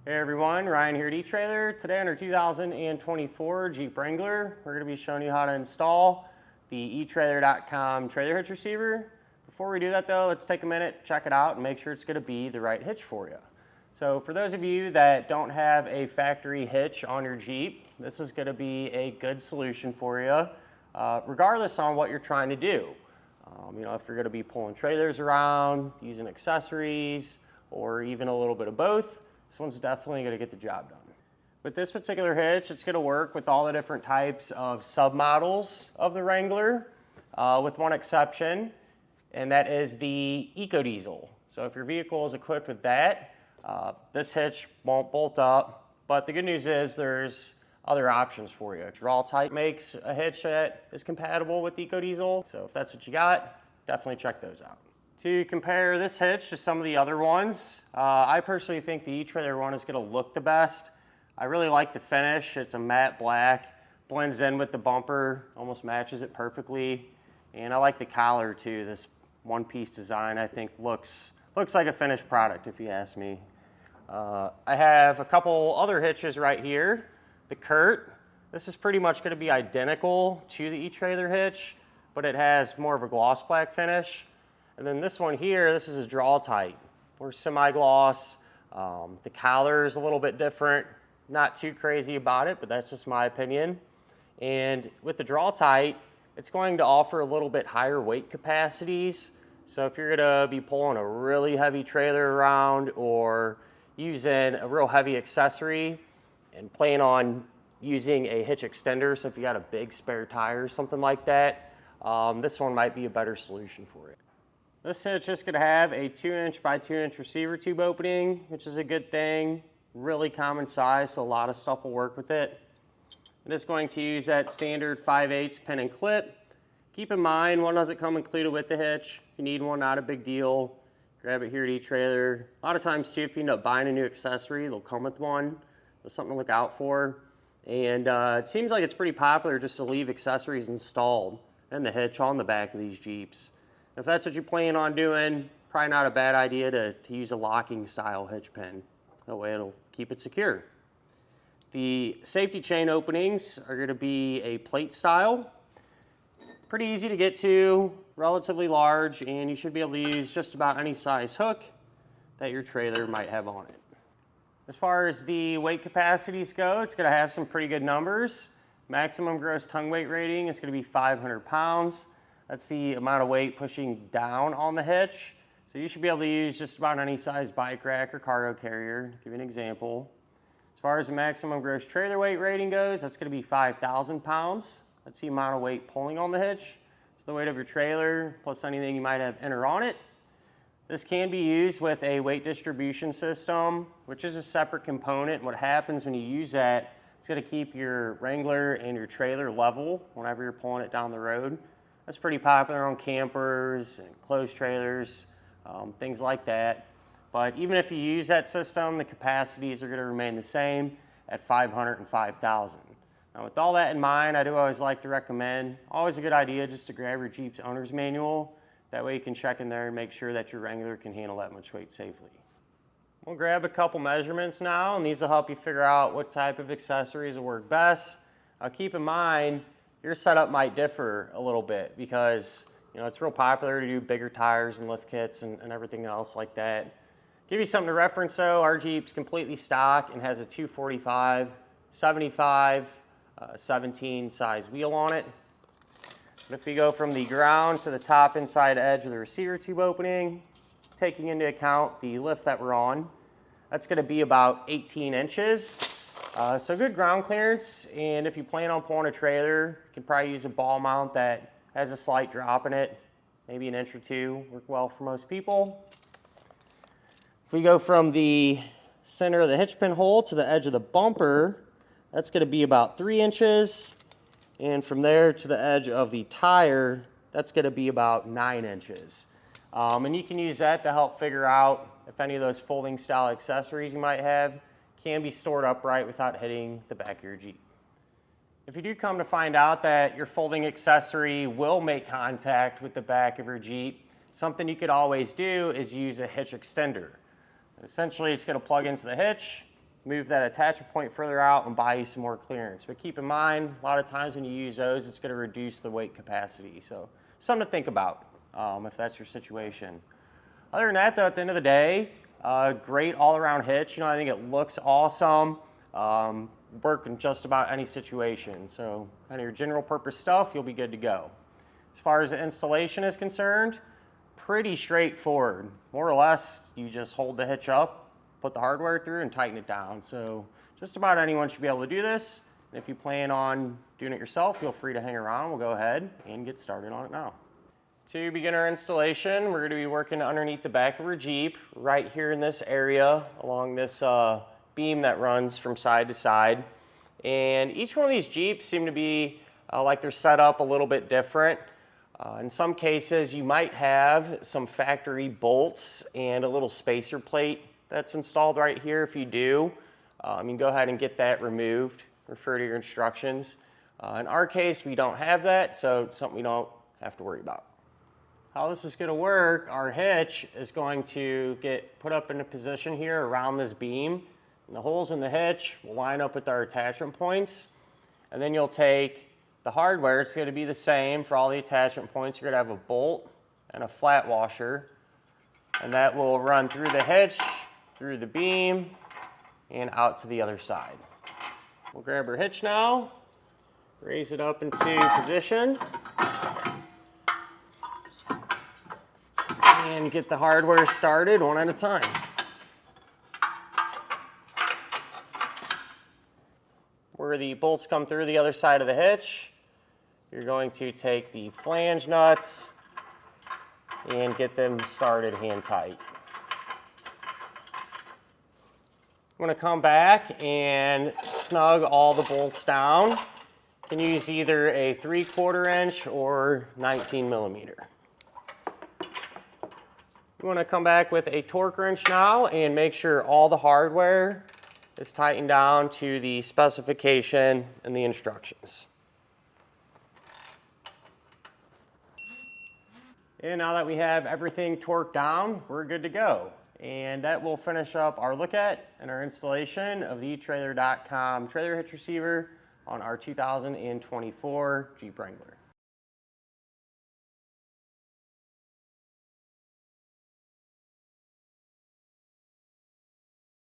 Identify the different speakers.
Speaker 1: Hey everyone, Ryan here at eTrailer. Today on our 2024 Jeep Wrangler, we're going to be showing you how to install the etrailer.com trailer hitch receiver. Before we do that though, let's take a minute, check it out, and make sure it's going to be the right hitch for you. So for those of you that don't have a factory hitch on your Jeep, this is going to be a good solution for you, regardless on what you're trying to do. If you're going to be pulling trailers around, using accessories, or even a little bit of both, this one's definitely going to get the job done. With this particular hitch, it's going to work with all the different types of submodels of the Wrangler, with one exception, and that is the EcoDiesel. So if your vehicle is equipped with that, this hitch won't bolt up, but the good news is there's other options for you. Draw-Tite makes a hitch that is compatible with EcoDiesel, so if that's what you got, definitely check those out. To compare this hitch to some of the other ones, I personally think the eTrailer one is going to look the best. I really like the finish. It's a matte black, blends in with the bumper, almost matches it perfectly. And I like the collar too. This one-piece design I think looks like a finished product if you ask me. I have a couple other hitches right here. The Curt, this is pretty much going to be identical to the eTrailer hitch, but it has more of a gloss black finish. And then this one here, this is a Draw-Tite. We're semi-gloss. The collar is a little bit different. Not too crazy about it, but that's just my opinion. And with the Draw-Tite, it's going to offer a little bit higher weight capacities. So if you're going to be pulling a really heavy trailer around or using a real heavy accessory and plan on using a hitch extender, so if you got a big spare tire or something like that, this one might be a better solution for it. This hitch is going to have a 2" by 2" receiver tube opening, which is a good thing. Really common size, so a lot of stuff will work with it. It is going to use that standard 5/8 pin and clip. Keep in mind, one doesn't come included with the hitch. If you need one, not a big deal. Grab it here at eTrailer. A lot of times too, if you end up buying a new accessory, they'll come with one. There's something to look out for. And it seems like it's pretty popular just to leave accessories installed and the hitch on the back of these Jeeps. If that's what you plan on doing, probably not a bad idea to use a locking style hitch pin. That way it'll keep it secure. The safety chain openings are going to be a plate style. Pretty easy to get to, relatively large, and you should be able to use just about any size hook that your trailer might have on it. As far as the weight capacities go, it's going to have some pretty good numbers. Maximum gross tongue weight rating is going to be 500 pounds. That's the amount of weight pushing down on the hitch. So you should be able to use just about any size bike rack or cargo carrier. To give you an example. As far as the maximum gross trailer weight rating goes, that's going to be 5,000 pounds. That's the amount of weight pulling on the hitch. So the weight of your trailer plus anything you might have in or on it. This can be used with a weight distribution system, which is a separate component. What happens when you use that, it's going to keep your Wrangler and your trailer level whenever you're pulling it down the road. That's pretty popular on campers and closed trailers, things like that. But even if you use that system, the capacities are going to remain the same at 500 and 5,000. Now with all that in mind, I do always like to recommend, always a good idea just to grab your Jeep's owner's manual. That way you can check in there and make sure that your Wrangler can handle that much weight safely. We'll grab a couple measurements now, and these will help you figure out what type of accessories will work best. Keep in mind, your setup might differ a little bit because it's real popular to do bigger tires and lift kits and everything else like that. Give you something to reference though, our Jeep's completely stock and has a 245, 75, 17 size wheel on it. But if we go from the ground to the top inside edge of the receiver tube opening, taking into account the lift that we're on, that's going to be about 18 inches. So good ground clearance, and if you plan on pulling a trailer, you can probably use a ball mount that has a slight drop in it, maybe an inch or two, work well for most people. If we go from the center of the hitch pin hole to the edge of the bumper, that's going to be about 3 inches, and from there to the edge of the tire, that's going to be about 9 inches. And you can use that to help figure out if any of those folding style accessories you might have can be stored upright without hitting the back of your Jeep. If you do come to find out that your folding accessory will make contact with the back of your Jeep, something you could always do is use a hitch extender. Essentially, it's going to plug into the hitch, move that attachment point further out and buy you some more clearance. But keep in mind, a lot of times when you use those, it's going to reduce the weight capacity. So something to think about if that's your situation. Other than that, though, at the end of the day, great all-around hitch. I think it looks awesome. Work in just about any situation. So kind of your general purpose stuff, you'll be good to go. As far as the installation is concerned, pretty straightforward. More or less, you just hold the hitch up, put the hardware through, and tighten it down. So just about anyone should be able to do this. And if you plan on doing it yourself, feel free to hang around. We'll go ahead and get started on it now. To begin our installation, we're going to be working underneath the back of our Jeep, right here in this area, along this beam that runs from side to side. And each one of these Jeeps seem to be like they're set up a little bit different. In some cases, you might have some factory bolts and a little spacer plate that's installed right here. If you do, you can go ahead and get that removed. Refer to your instructions. In our case, we don't have that, so it's something we don't have to worry about. How this is going to work, our hitch is going to get put up in a position here around this beam. And the holes in the hitch will line up with our attachment points. And then you'll take the hardware. It's going to be the same for all the attachment points. You're going to have a bolt and a flat washer. And that will run through the hitch, through the beam, and out to the other side. We'll grab our hitch now, raise it up into position, and get the hardware started one at a time. Where the bolts come through the other side of the hitch, you're going to take the flange nuts and get them started hand tight. I'm going to come back and snug all the bolts down. You can use either a 3/4 inch or 19 millimeter. You want to come back with a torque wrench now and make sure all the hardware is tightened down to the specification and the instructions. And now that we have everything torqued down, we're good to go. And that will finish up our look at and our installation of the etrailer.com trailer hitch receiver on our 2024 Jeep Wrangler.